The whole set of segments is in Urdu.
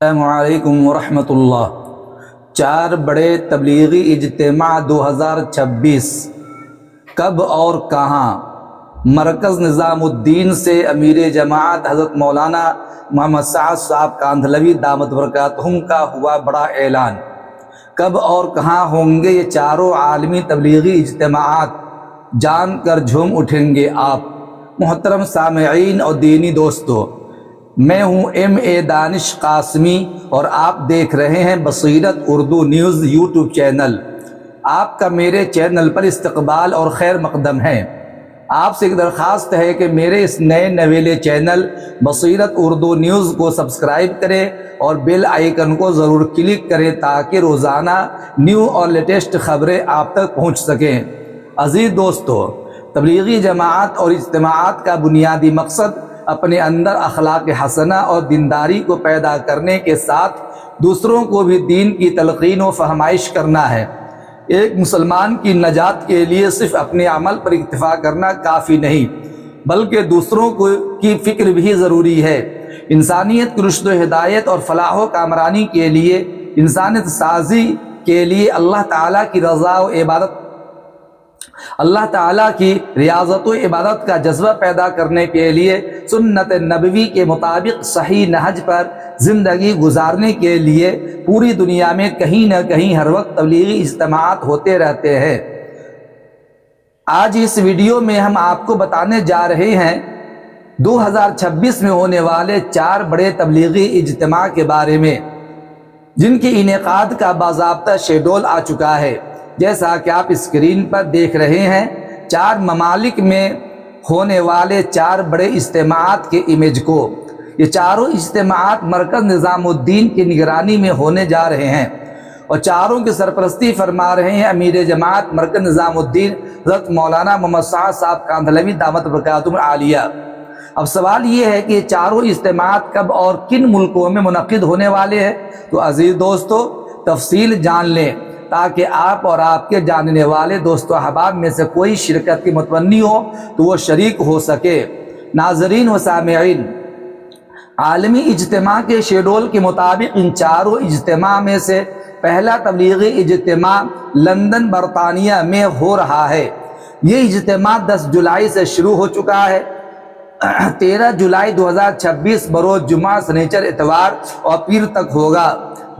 السلام علیکم ورحمۃ اللہ۔ 4 بڑے تبلیغی اجتماع 2026 کب اور کہاں؟ مرکز نظام الدین سے امیر جماعت حضرت مولانا محمد سعد صاحب کاندھلوی دامت برکاتہم کا ہوا بڑا اعلان۔ کب اور کہاں ہوں گے یہ چاروں عالمی تبلیغی اجتماعات؟ جان کر جھوم اٹھیں گے آپ۔ محترم سامعین اور دینی دوستو، میں ہوں ایم دانش قاسمی اور آپ دیکھ رہے ہیں بصیرت اردو نیوز یوٹیوب چینل۔ آپ کا میرے چینل پر استقبال اور خیر مقدم ہے۔ آپ سے ایک درخواست ہے کہ میرے اس نئے نویلے چینل بصیرت اردو نیوز کو سبسکرائب کریں اور بیل آئیکن کو ضرور کلک کریں تاکہ روزانہ نیو اور لیٹسٹ خبریں آپ تک پہنچ سکیں۔ عزیز دوستو، تبلیغی جماعت اور اجتماعات کا بنیادی مقصد اپنے اندر اخلاق حسنہ اور دینداری کو پیدا کرنے کے ساتھ دوسروں کو بھی دین کی تلقین و فہمائش کرنا ہے۔ ایک مسلمان کی نجات کے لیے صرف اپنے عمل پر اکتفا کرنا کافی نہیں، بلکہ دوسروں کی فکر بھی ضروری ہے۔ انسانیت کی رشد و ہدایت اور فلاح و کامرانی کے لیے، انسانیت سازی کے لیے اللہ تعالیٰ کی ریاضت و عبادت کا جذبہ پیدا کرنے کے لیے، سنت نبوی کے مطابق صحیح نہج پر زندگی گزارنے کے لیے پوری دنیا میں کہیں نہ کہیں ہر وقت تبلیغی اجتماعات ہوتے رہتے ہیں۔ آج اس ویڈیو میں ہم آپ کو بتانے جا رہے ہیں 2026 میں ہونے والے 4 بڑے تبلیغی اجتماع کے بارے میں، جن کے انعقاد کا باضابطہ شیڈول آ چکا ہے۔ جیسا کہ آپ اسکرین پر دیکھ رہے ہیں 4 ممالک میں ہونے والے 4 بڑے اجتماعات کے امیج کو۔ یہ چاروں اجتماعات مرکز نظام الدین کی نگرانی میں ہونے جا رہے ہیں اور چاروں کی سرپرستی فرما رہے ہیں امیر جماعت مرکز نظام الدین حضرت مولانا محمد سعد صاحب کاندھلوی دامت برکاتہم العالیہ۔ اب سوال یہ ہے کہ یہ چاروں اجتماعات کب اور کن ملکوں میں منعقد ہونے والے ہیں؟ تو عزیز دوستو، تفصیل جان لیں تاکہ آپ اور آپ کے جاننے والے دوست و احباب میں سے کوئی شرکت کی متمنی ہو تو وہ شریک ہو سکے۔ ناظرین و سامعین، عالمی اجتماع کے شیڈول کے مطابق ان چاروں اجتماع میں سے پہلا تبلیغی اجتماع لندن برطانیہ میں ہو رہا ہے۔ یہ اجتماع 10 جولائی سے شروع ہو چکا ہے۔ 13 جولائی 2026 بروز جمعہ، سنیچر، اتوار اور پیر تک ہوگا۔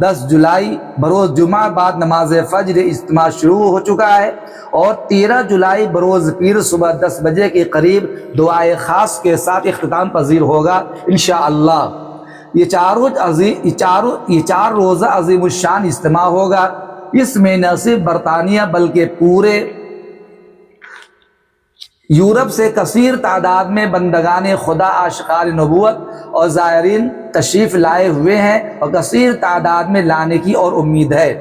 10 جولائی بروز جمعہ بعد نماز فجر اجتماع شروع ہو چکا ہے اور 13 جولائی بروز پیر صبح 10 بجے کے قریب دعائے خاص کے ساتھ اختتام پذیر ہوگا انشاءاللہ۔ یہ 4 روزہ عظیم الشان اجتماع ہوگا۔ اس میں نہ صرف برطانیہ بلکہ پورے یورپ سے کثیر تعداد میں بندگان خدا، عاشقان نبوت اور زائرین تشریف لائے ہوئے ہیں اور کثیر تعداد میں لانے کی اور امید ہے۔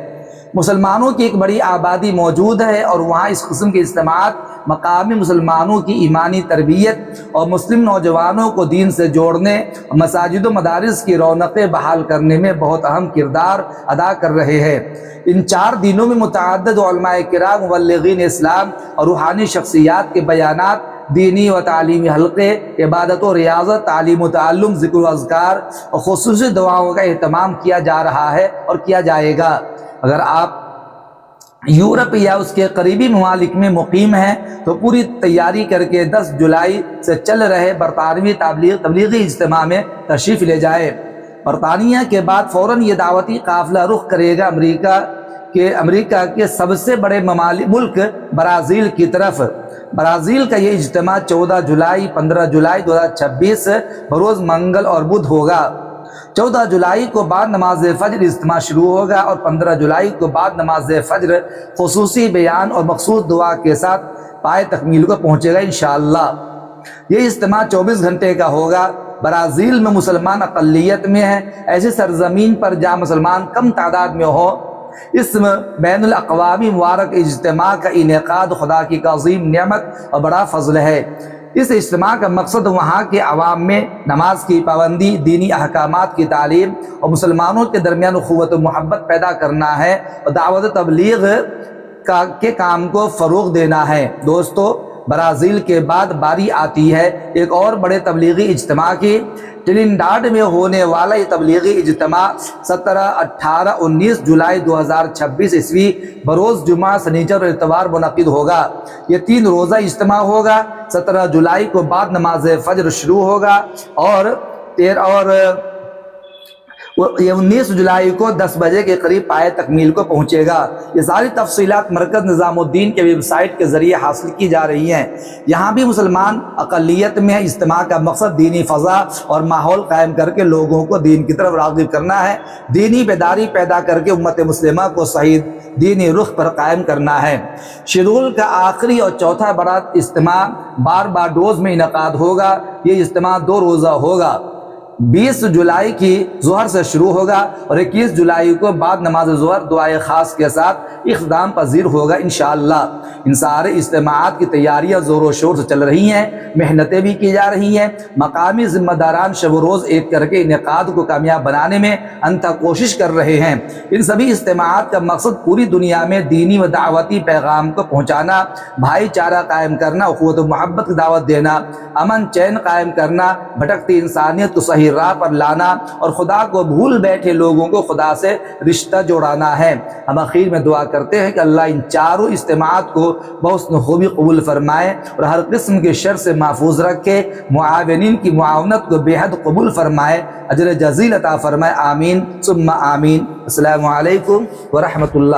مسلمانوں کی ایک بڑی آبادی موجود ہے اور وہاں اس قسم کے اجتماعات مقامی مسلمانوں کی ایمانی تربیت اور مسلم نوجوانوں کو دین سے جوڑنے اور مساجد و مدارس کی رونقیں بحال کرنے میں بہت اہم کردار ادا کر رہے ہیں۔ ان 4 دنوں میں متعدد علماء کرام، مبلغین اسلام اور روحانی شخصیات کے بیانات، دینی و تعلیمی حلقے، عبادت و ریاضت، تعلیم و تعلم، ذکر و اذکار اور خصوصی دعاؤں کا اہتمام کیا جا رہا ہے اور کیا جائے گا۔ اگر آپ یورپ یا اس کے قریبی ممالک میں مقیم ہیں تو پوری تیاری کر کے 10 جولائی سے چل رہے برطانوی تبلیغی اجتماع میں تشریف لے جائے۔ برطانیہ کے بعد فوراً یہ دعوتی قافلہ رخ کرے گا امریکہ کے سب سے بڑے ملک برازیل کی طرف۔ برازیل کا یہ اجتماع 14 جولائی 15 جولائی 2026 بروز منگل اور بدھ ہوگا۔ 14 جولائی کو بعد نماز فجر اجتماع شروع ہوگا اور 15 جولائی کو بعد نماز فجر خصوصی بیان اور مخصوص دعا کے ساتھ پائے تکمیل کو پہنچے گا انشاءاللہ۔ یہ اجتماع 24 گھنٹے کا ہوگا۔ برازیل میں مسلمان اقلیت میں ہیں۔ ایسی سرزمین پر جہاں مسلمان کم تعداد میں ہو، اس بین الاقوامی مبارک اجتماع کا انعقاد خدا کی عظیم نعمت اور بڑا فضل ہے۔ اس اجتماع کا مقصد وہاں کے عوام میں نماز کی پابندی، دینی احکامات کی تعلیم اور مسلمانوں کے درمیان اخوت و محبت پیدا کرنا ہے اور دعوت تبلیغ کے کام کو فروغ دینا ہے۔ دوستو، برازیل کے بعد باری آتی ہے ایک اور بڑے تبلیغی اجتماع کی۔ ٹرینیڈاڈ میں ہونے والا یہ تبلیغی اجتماع 17، 18، 19 جولائی 2026 عیسوی بروز جمعہ، سنیچر اور اتوار منعقد ہوگا۔ یہ 3 روزہ اجتماع ہوگا۔ 17 جولائی کو بعد نماز فجر شروع ہوگا اور 19 جولائی کو 10 بجے کے قریب پائے تکمیل کو پہنچے گا۔ یہ ساری تفصیلات مرکز نظام الدین کے ویب سائٹ کے ذریعے حاصل کی جا رہی ہیں۔ یہاں بھی مسلمان اقلیت میں اجتماع کا مقصد دینی فضا اور ماحول قائم کر کے لوگوں کو دین کی طرف راغب کرنا ہے، دینی بیداری پیدا کر کے امت مسلمہ کو صحیح دینی رخ پر قائم کرنا ہے۔ شیڈول کا آخری اور چوتھا بڑا اجتماع بارباڈوس میں انعقاد ہوگا۔ یہ اجتماع 2 روزہ ہوگا۔ 20 جولائی کی ظہر سے شروع ہوگا اور 21 جولائی کو بعد نماز ظہر دعائے خاص کے ساتھ اختتام پذیر ہوگا انشاءاللہ۔ ان سارے اجتماعات کی تیاریاں زور و شور سے چل رہی ہیں، محنتیں بھی کی جا رہی ہیں۔ مقامی ذمہ داران شب و روز ایک کر کے انعقاد کو کامیاب بنانے میں انتھا کوشش کر رہے ہیں۔ ان سبھی اجتماعات کا مقصد پوری دنیا میں دینی و دعوتی پیغام کو پہنچانا، بھائی چارہ قائم کرنا، اخوت و محبت کی دعوت دینا، امن چین قائم کرنا، بھٹکتی انسانیت کو صحیح راہ پر لانا اور خدا کو بھول بیٹھے لوگوں کو خدا سے رشتہ جوڑانا ہے۔ ہم اخیر میں دعا کرتے ہیں کہ اللہ ان چاروں اجتماعات کو بحسن خوبی قبول فرمائے اور ہر قسم کے شر سے محفوظ رکھے، معاونین کی معاونت کو بے حد قبول فرمائے، اجر جزیل عطا فرمائے، آمین ثم آمین۔ السلام علیکم ورحمۃ اللہ۔